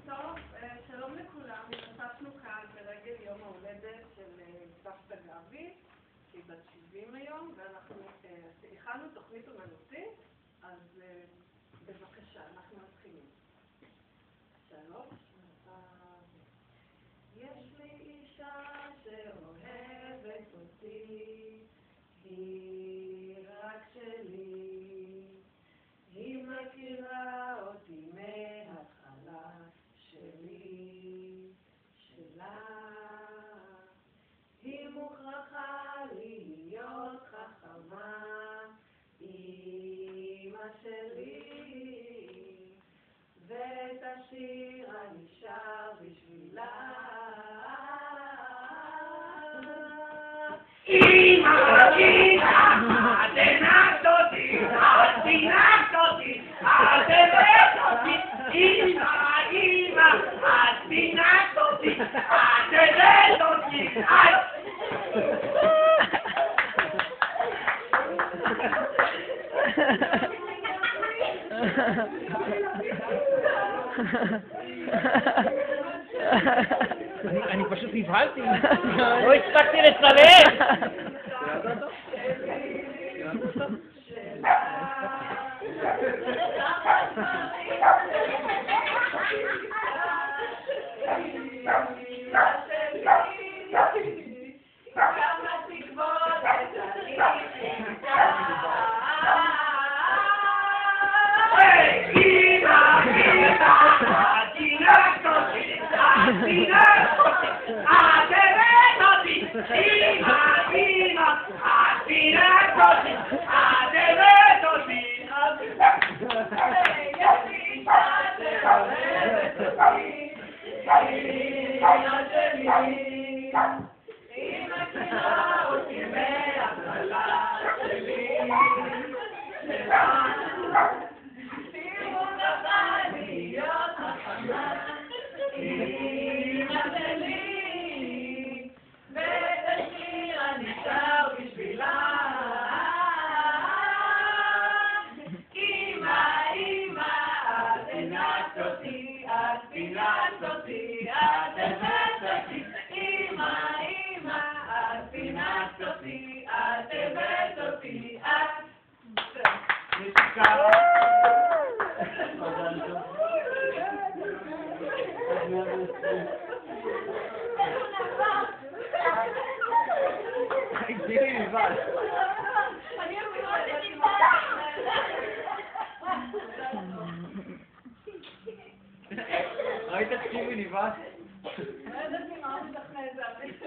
טוב, שלום לכולם, התאספנו כאן לרגל יום ההולדת של סבתא גבי, שהיא בת 70 היום, ואנחנו הכנו תוכנית אומנותית, אז בבקשה, אנחנו מתחילים. שלום. יש לי אישה שאוהבת אותי, היא רק שלי, היא מכירה אותי מההתחלה שלי, שלה. היא מוכרחה להיות חכמה, אמא שלי, ואת השיר אני שר בשבילה. אמא, אמא, את עינת אותי, את פינקת אותי, את הבאת אותי. אמא, אמא, את פינקת אותי, את הבאת אותי. אני פשוט נבהלתי, לא הספקתי לצלם. ראית תקשיבי נבהל?